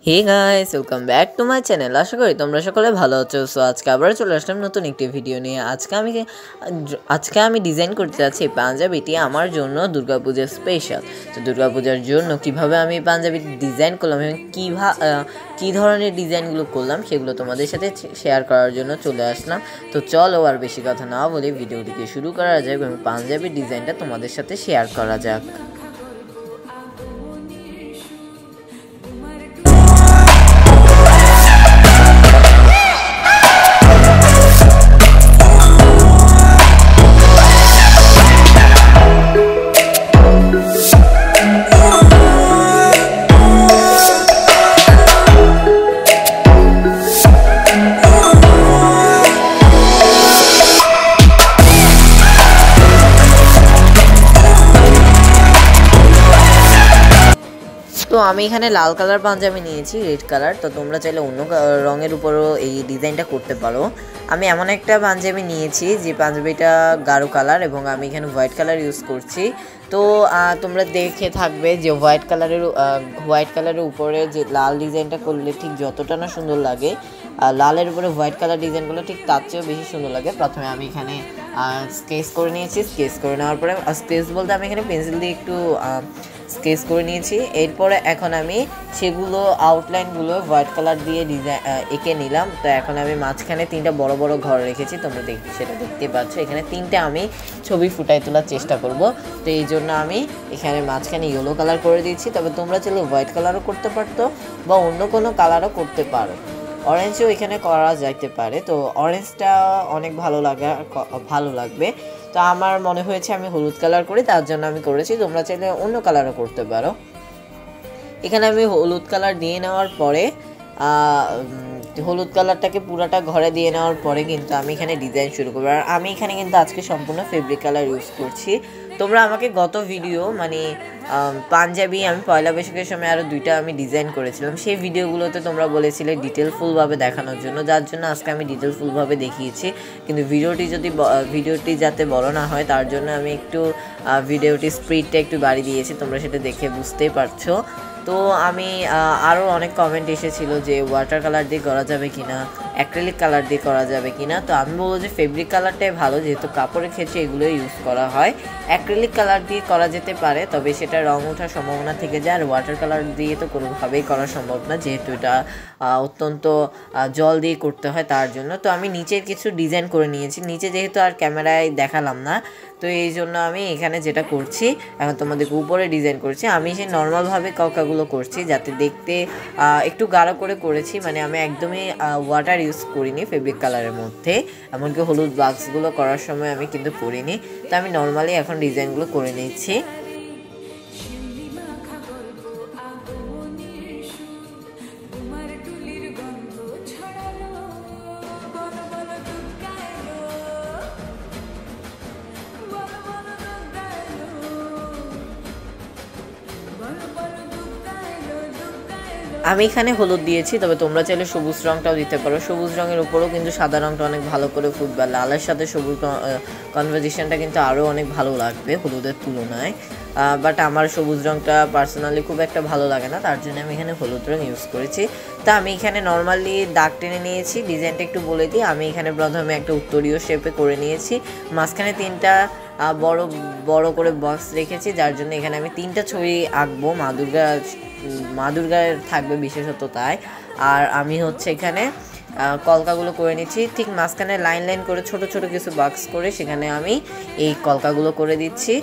Hey guys, welcome back to my channel. আশা করি তোমরা সকলে ভালো আছো। সো আজকে আবার চলে আসলাম নতুন একটি ভিডিও নিয়ে। আজকে আমি ডিজাইন করতে যাচ্ছি পাঞ্জাবিটি আমার জন্য দুর্গাপূজার স্পেশাল। তো দুর্গাপূজার জন্য কিভাবে আমি পাঞ্জাবিটি ডিজাইন করলাম এবং কী ধরনের ডিজাইনগুলো করলাম সেগুলো তোমাদের সাথে শেয়ার করার জন্য চলে আসলাম। তো চলো আর বেশি কথা না বলে ভিডিওটিকে শুরু করা যাক এবং পাঞ্জাবির ডিজাইনটা তোমাদের সাথে শেয়ার করা যাক। তো আমি এখানে লাল কালার পাঞ্জাবি নিয়েছি, রেড কালার। তো তোমরা চাইলে অন্য রঙের উপরও এই ডিজাইনটা করতে পারো। আমি এমন একটা পাঞ্জাবি নিয়েছি যে পাঞ্জাবিটা গাঢ় কালার এবং আমি এখানে হোয়াইট কালার ইউজ করছি। তো তোমরা দেখে থাকবে যে হোয়াইট কালারের উপরে যে লাল ডিজাইনটা করলে ঠিক যতটা না সুন্দর লাগে, লালের উপরে হোয়াইট কালার ডিজাইনগুলো ঠিক তার চেয়েও বেশি সুন্দর লাগে। প্রথমে আমি এখানে স্কেচ করে নিয়েছি। স্কেচ করে নেওয়ার পরে, স্কেচ বলতে আমি এখানে পেন্সিল দিয়ে একটু স্কেচ করে নিয়েছি। এরপরে এখন আমি সেগুলো আউটলাইনগুলো হোয়াইট কালার দিয়ে এঁকে নিলাম। তো এখন আমি মাঝখানে তিনটা বড় বড় ঘর রেখেছি, তোমরা সেটা দেখতে পাচ্ছ। এখানে তিনটা আমি ছবি ফুটাই তোলার চেষ্টা করব। তো এই জন্য আমি এখানে মাঝখানে ইয়েলো কালার করে দিয়েছি। তবে তোমরা চাইলে হোয়াইট কালারও করতে পারতো বা অন্য কোনো কালারও করতে পারো। অরেঞ্জও এখানে করা যাইতে পারে। তো অরেঞ্জটা অনেক ভালো লাগবে। তো আমার মনে হয়েছে আমি হলুদ কালার করি, তার জন্য আমি করেছি। তোমরা চাইলে অন্য কালারও করতে পারো। এখানে আমি হলুদ কালার দিয়ে নেওয়ার পরে হলুদ কালারটাকে পুরাটা ঘরে দিয়ে নেওয়ার পরে কিন্তু আমি এখানে ডিজাইন শুরু করবো। আর আমি এখানে কিন্তু আজকে সম্পূর্ণ ফেব্রিক কালার ইউজ করছি। তোমরা আমাকে গত ভিডিও পাঞ্জাবি আমি পয়লা বৈশাখের সময় আরও দুইটা আমি ডিজাইন করেছিলাম, সেই ভিডিওগুলোতে তোমরা বলেছিলে ডিটেলফুলভাবে দেখানোর জন্য, যার জন্য আজকে আমি ডিটেলফুলভাবে দেখিয়েছি। কিন্তু ভিডিওটি যাতে বড় না হয় তার জন্য আমি একটু ভিডিওটি স্পিডটা একটু বাড়িয়ে দিয়েছি। তোমরা সেটা দেখে বুঝতেই পারছো। তো আমি আরও অনেক কমেন্ট এসেছিল যে ওয়াটার কালার দিয়ে করা যাবে কিনা, অ্যাক্রিলিক কালার দিয়ে করা যাবে কিনা। তো আমি বলবো যে ফেব্রিক কালারটাই ভালো, যেহেতু কাপড়ের ক্ষেত্রে এগুলো ইউজ করা হয়। অ্যাক্রিলিক কালার দিয়ে করা যেতে পারে, তবে সেটা রং ওঠার সম্ভাবনা থেকে যায়। আর ওয়াটার কালার দিয়ে তো কোনোভাবেই করা সম্ভব না, যেহেতু এটা অত্যন্ত জল দিয়ে করতে হয় তার জন্য। তো আমি নিচের কিছু ডিজাইন করে নিয়েছি। নিচে যেহেতু আর ক্যামেরায় দেখালাম না, তো এই জন্য আমি এখানে যেটা করছি, এখন তোমাদেরকে উপরে ডিজাইন করছি। আমি সেই নর্মালভাবে কলকাগুলো করছি, যাতে দেখতে একটু গাঢ় করে করেছি। মানে আমি একদমই ওয়াটার ইউজ করিনি ফেব্রিক কালারের মধ্যে, এমনকি হলুদ বাক্সগুলো করার সময় আমি কিন্তু করিনি। তো আমি নর্মালি এখন ডিজাইনগুলো করে নিচ্ছি। আমি এখানে হলুদ দিয়েছি, তবে তোমরা চাইলে সবুজ রঙটাও দিতে পারো। সবুজ রঙের উপরেও কিন্তু সাদা রঙটা অনেক ভালো করে ফুটবে। লালের সাথে সবুজ কনভার্জেশনটা কিন্তু আরও অনেক ভালো লাগবে হলুদের তুলনায়। বাট আমার সবুজ রঙটা পার্সোনালি খুব একটা ভালো লাগে না, তার জন্য আমি এখানে হলুদ রঙ ইউজ করেছি। তা আমি এখানে নর্মালি দাগ টেনে নিয়েছি। ডিজাইনটা একটু বলে দিই, আমি এখানে প্রথমে একটা উত্তরীয় শেপে করে নিয়েছি। মাঝখানে তিনটা বড় করে বক্স রেখেছি, যার জন্য এখানে আমি তিনটা ছবি আঁকবো। মা দুর্গার থাকবে বিশেষত তাই। আর আমি হচ্ছে এখানে কলকাগুলো করে নিচ্ছি। ঠিক মাঝখানে লাইন লাইন করে ছোট ছোট কিছু বক্স করে সেখানে আমি এই কলকাগুলো করে দিচ্ছি।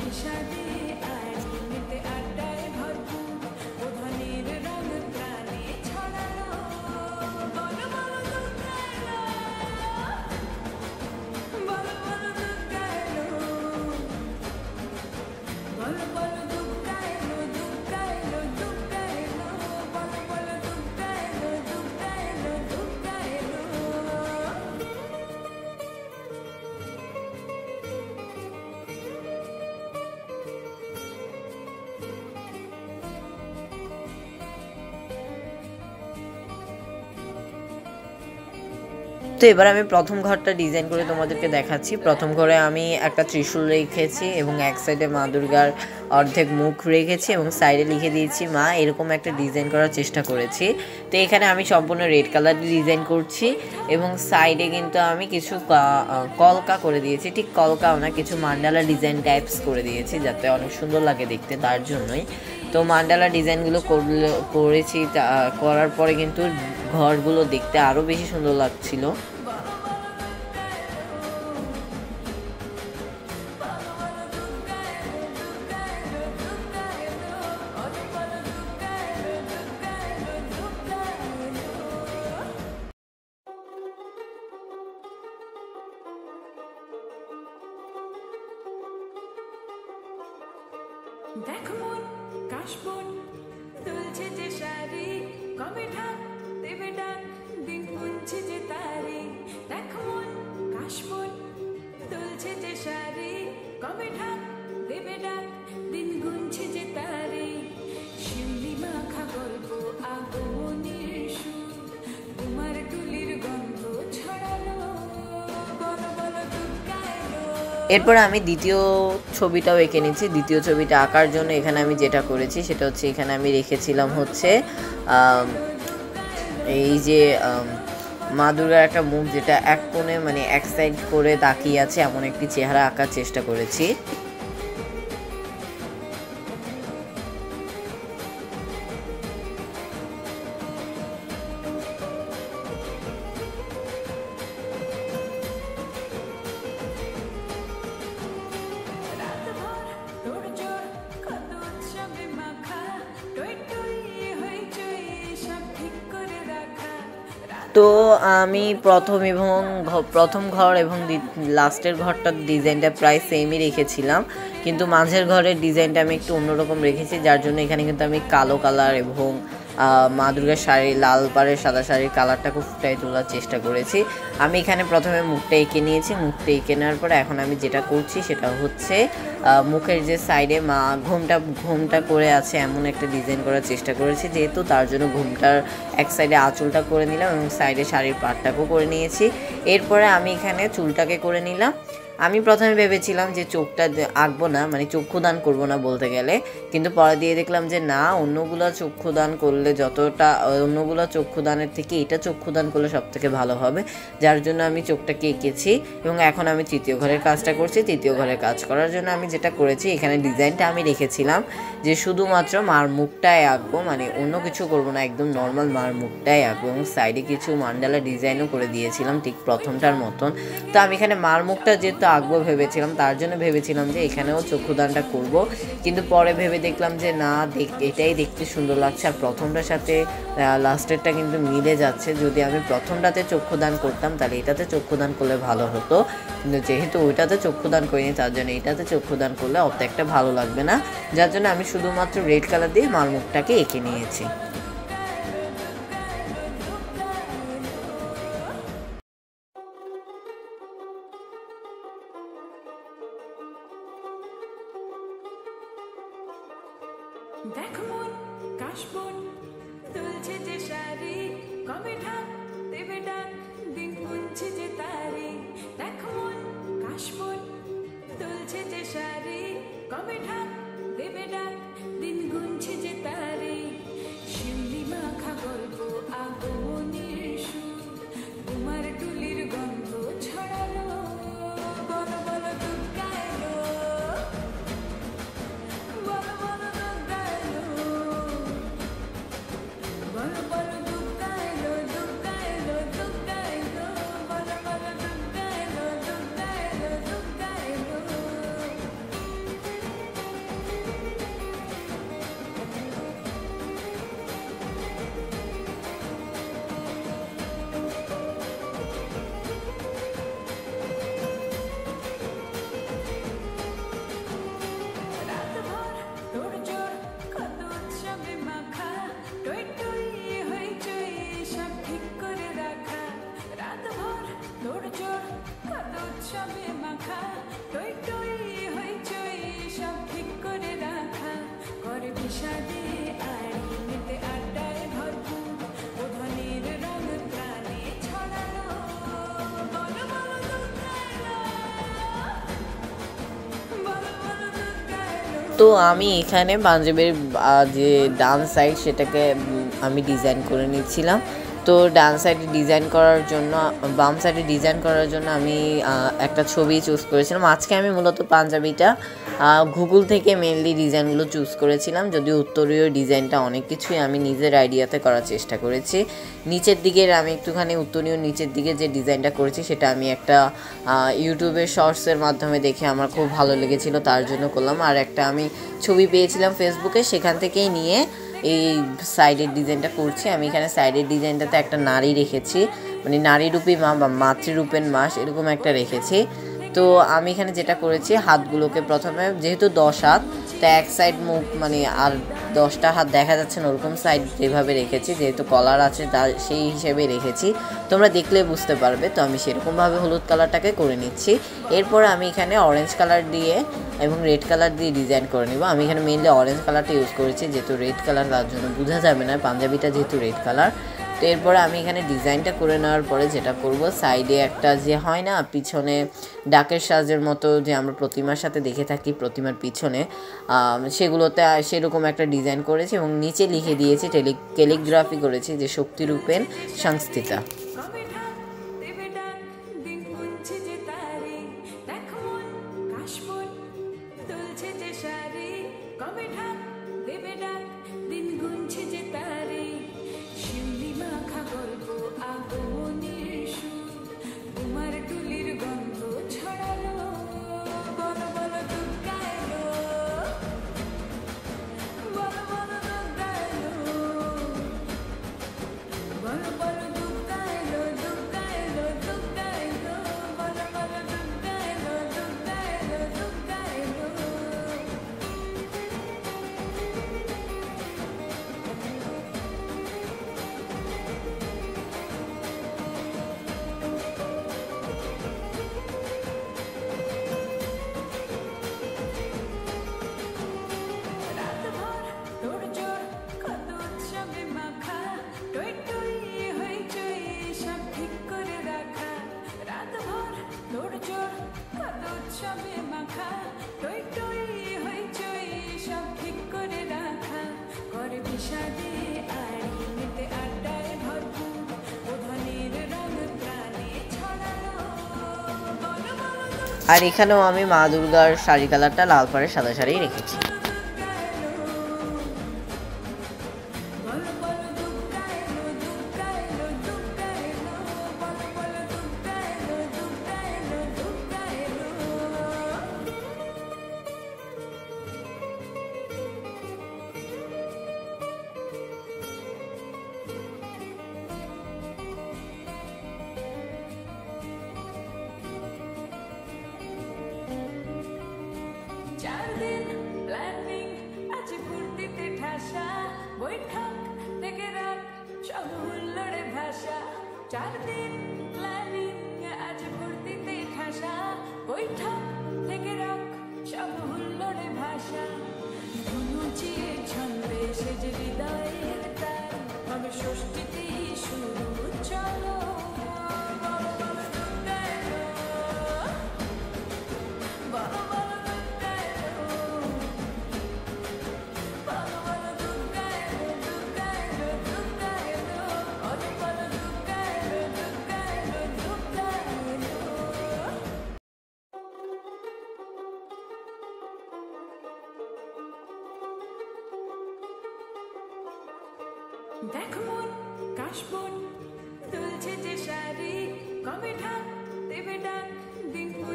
তো এবার আমি প্রথম ঘরটা ডিজাইন করে তোমাদেরকে দেখাচ্ছি। প্রথম ঘরে আমি একটা ত্রিশূল রেখেছি এবং এক সাইডে মা দুর্গার অর্ধেক মুখ রেখেছি এবং সাইডে লিখে দিয়েছি মা, এরকম একটা ডিজাইন করার চেষ্টা করেছি। তো এখানে আমি সম্পূর্ণ রেড কালার ডিজাইন করছি এবং সাইডে কিন্তু আমি কিছু কলকা করে দিয়েছি, ঠিক কলকাও না, কিছু মান্ডালা ডিজাইন টাইপস করে দিয়েছি যাতে অনেক সুন্দর লাগে দেখতে, তার জন্যই। তো মান্ডালা ডিজাইনগুলো করেছি, করার পরে কিন্তু ঘরগুলো দেখতে আরও বেশি সুন্দর লাগছিল। দেখো মন কাশবন দুলছে যে শাড়ি, কবে ঢাক দেবে ডাক দিন গুনছে যে তারি। দেখো মন কাশবন দুলছে যে শাড়ি, কবে ঢাক দেবে ডাক দিন গুনছে যে তারি। শিউলি মাখা গল্প আগমনের সুর, তোমার টুলির গন্ধ ছড়ালো, বলো বলো দুর্গা এলো। এরপর আমি দ্বিতীয় ছবিটাও এঁকে নিচ্ছি। দ্বিতীয় ছবিটা আঁকার জন্য এখানে আমি যেটা করেছি সেটা হচ্ছে, এখানে আমি রেখেছিলাম হচ্ছে এই যে মা দুর্গার একটা মুখ, যেটা এক কোণে মানে এক সাইড করে তাকিয়ে আছে, এমন একটি চেহারা আঁকার চেষ্টা করেছি। তো আমি প্রথম ঘর এবং লাস্টের ঘরটার ডিজাইনটা প্রায় সেমই রেখেছিলাম, কিন্তু মাঝের ঘরের ডিজাইনটা আমি একটু অন্যরকম রেখেছি, যার জন্য এখানে কিন্তু আমি কালো কালার এবং মা দুর্গার শাড়ি, লাল পাড়ের সাদা শাড়ির কালারটা খুব ফুটাই তোলার চেষ্টা করেছি। আমি এখানে প্রথমে মুখটা এঁকে নিয়েছি। মুখটা এঁকে নেওয়ার পরে এখন আমি যেটা করছি সেটা হচ্ছে মুখের যে সাইডে মা ঘুমটা করে আছে এমন একটা ডিজাইন করার চেষ্টা করেছি, যেহেতু তার জন্য ঘুমটার এক সাইডে আঁচলটা করে নিলাম এবং সাইডে শাড়ির পাড়টাকেও করে নিয়েছি। এরপরে আমি এখানে চুলটাকে করে নিলাম। আমি প্রথমে ভেবেছিলাম যে চোখটা আঁকবো না, মানে চক্ষুদান করবো না বলতে গেলে, কিন্তু পরে দিয়ে দেখলাম যে না, অন্যগুলো চক্ষুদান করলে অন্যগুলো চক্ষুদানের থেকে এটা চক্ষুদান করলে সব থেকে ভালো হবে, যার জন্য আমি চোখটাকে এঁকেছি এবং এখন আমি তৃতীয় ঘরের কাজটা করছি। তৃতীয় ঘরের কাজ করার জন্য আমি যেটা করেছি, এখানে ডিজাইনটা আমি রেখেছিলাম যে শুধুমাত্র মার মুখটাই আঁকবো, মানে অন্য কিছু করবো না, একদম নর্মাল মার মুখটাই আঁকবো এবং সাইডে কিছু মান্ডালা ডিজাইনও করে দিয়েছিলাম ঠিক প্রথমটার মতন। তো আমি এখানে মার মুখটা যেহেতু আঁকবো ভেবেছিলাম, তার জন্য ভেবেছিলাম যে এখানেও চক্ষুদানটা করব, কিন্তু পরে ভেবে দেখলাম যে না, এটাই দেখতে সুন্দর লাগছে আর প্রথমটার সাথে লাস্টেরটা কিন্তু মিলে যাচ্ছে। যদি আমি প্রথমটাতে চক্ষুদান করতাম তাহলে এটাতে চক্ষুদান করলে ভালো হতো, কিন্তু যেহেতু ওইটাতে চক্ষুদান করিনি তার জন্য এটাতে চক্ষুদান করলে অত একটা ভালো লাগবে না, যার জন্য আমি শুধুমাত্র রেড কালার দিয়ে মার মুখটাকে এঁকে নিয়েছি। দেখো মন কাশবন দুলছে যে শাড়ি, কবে ঢাক দেবে ডাক দিন গুনছে যে তারি। দেখো মন কাশবন দুলছে যে শাড়ি, কবে ঢাক দেবে ডাক দিন গুনছে যে তারি। শিউলি মাখা গল্প আগমনের সুর, তোমার টুলির গন্ধ ছড়ালো, বলো বলো দুর্গা এলো, বলো বলো দুর্গা এলো, বলো বলো দুর্গা এলো, দুর্গা এলো, দুর্গা এলো, বলো বলো দুর্গা এলো, দুর্গা এলো, দুর্গা এলো। তো আমি এখানে পাঞ্জাবির যে ডান সাইড সেটাকে আমি ডিজাইন করে নিচ্ছিলাম। তো ডান সাইডে ডিজাইন করার জন্য, বাম সাইডে ডিজাইন করার জন্য আমি একটা ছবি চুজ করেছিলাম। আজকে আমি মূলত পাঞ্জাবিটা গুগল থেকে মেনলি ডিজাইনগুলো চুজ করেছিলাম, যদিও উত্তরীয় ডিজাইনটা অনেক কিছুই আমি নিজের আইডিয়াতে করার চেষ্টা করেছি। নিচের দিকের আমি একটুখানি উত্তরীয় নিচের দিকে যে ডিজাইনটা করেছি সেটা আমি একটা ইউটিউবের শর্টসের মাধ্যমে দেখে আমার খুব ভালো লেগেছিল, তার জন্য করলাম। আর একটা আমি ছবি পেয়েছিলাম ফেসবুকে, সেখান থেকেই নিয়ে এই সাইডের ডিজাইনটা করছি। আমি এখানে সাইডের ডিজাইনটাতে একটা নারী রেখেছি, মানে নারীরূপী মা বা মাতৃরূপের মাস এরকম একটা রেখেছি। তো আমি এখানে যেটা করেছি, হাতগুলোকে প্রথমে যেহেতু 10 হাত, তো এক সাইড মুখ মানে আর 10টা হাত দেখা যাচ্ছে না, ওরকম সাইড যেভাবে রেখেছি, যেহেতু কলার আছে তার সেই হিসেবে রেখেছি, তোমরা দেখলে বুঝতে পারবে। তো আমি সেরকমভাবে হলুদ কালারটাকে করে নিচ্ছি। এরপর আমি এখানে অরেঞ্জ কালার দিয়ে এবং রেড কালার দিয়ে ডিজাইন করে নিব। আমি এখানে মেনলি অরেঞ্জ কালারটা ইউজ করেছি, যেহেতু রেড কালার তার জন্য বোঝা যাবে না পাঞ্জাবিটা যেহেতু রেড কালার। তো এরপরে আমি এখানে ডিজাইনটা করে নেওয়ার পরে যেটা করব, সাইডে একটা যে হয় না পিছনে ডাকের সাজের মতো যে আমরা প্রতিমার সাথে দেখে থাকি, প্রতিমার পিছনে সেগুলোতে সেরকম একটা ডিজাইন করেছি এবং নিচে লিখে দিয়েছি, ক্যালিগ্রাফি করেছি যে শক্তিরূপেণ সংস্থিতা। আর এখানেও আমি মা দুর্গার শাড়ি কালারটা লাল পাড়ের সাদা শাড়ি রেখেছি।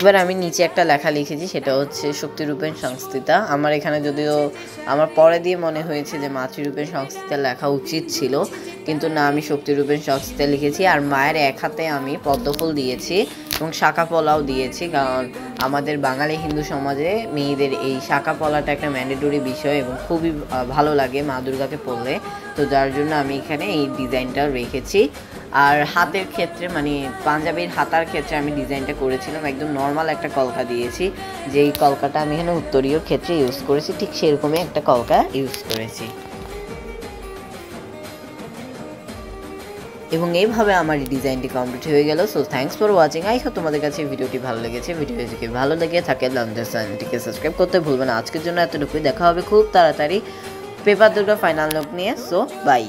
এবার আমি নিচে একটা লেখা লিখেছি, সেটা হচ্ছে শক্তিরূপেণ সংস্থিতা। আমার এখানে যদিও আমার পরে দিয়ে মনে হয়েছে যে মাতৃরূপেণ সংস্থিতা লেখা উচিত ছিল, কিন্তু না, আমি শক্তিরূপেণ সংস্থিতা লিখেছি। আর মায়ের এক হাতে আমি পদ্মফুল দিয়েছি এবং শাঁখা পলাও দিয়েছি, কারণ আমাদের বাঙালি হিন্দু সমাজে মেয়েদের এই শাঁখা পলাটা একটা ম্যান্ডেটরি বিষয় এবং খুবই ভালো লাগে মা দুর্গাকে পরলে। তো যার জন্য আমি এখানে এই ডিজাইনটা রেখেছি। আর হাতের ক্ষেত্রে মানে পাঞ্জাবির হাতার ক্ষেত্রে আমি ডিজাইনটা করেছিলাম একদম নর্মাল একটা কলকা দিয়েছি, যেই কলকাটা আমি এখানে উত্তরীয় ক্ষেত্রে ইউজ করেছি, ঠিক সেরকমই একটা কলকা ইউজ করেছি। এবং এইভাবে আমার এই ডিজাইনটি কমপ্লিট হয়ে গেল। So thanks for watching. I hope তোমাদের কাছে ভিডিওটি ভালো লেগেছে। ভিডিওটি ভালো লেগে থাকে লামজার চ্যানেলটিকে সাবস্ক্রাইব করতে ভুলবে না। আজকের জন্য এতটুকুই, দেখা হবে খুব তাড়াতাড়ি পেপার দুর্গা ফাইনাল লুক নিয়ে। So by.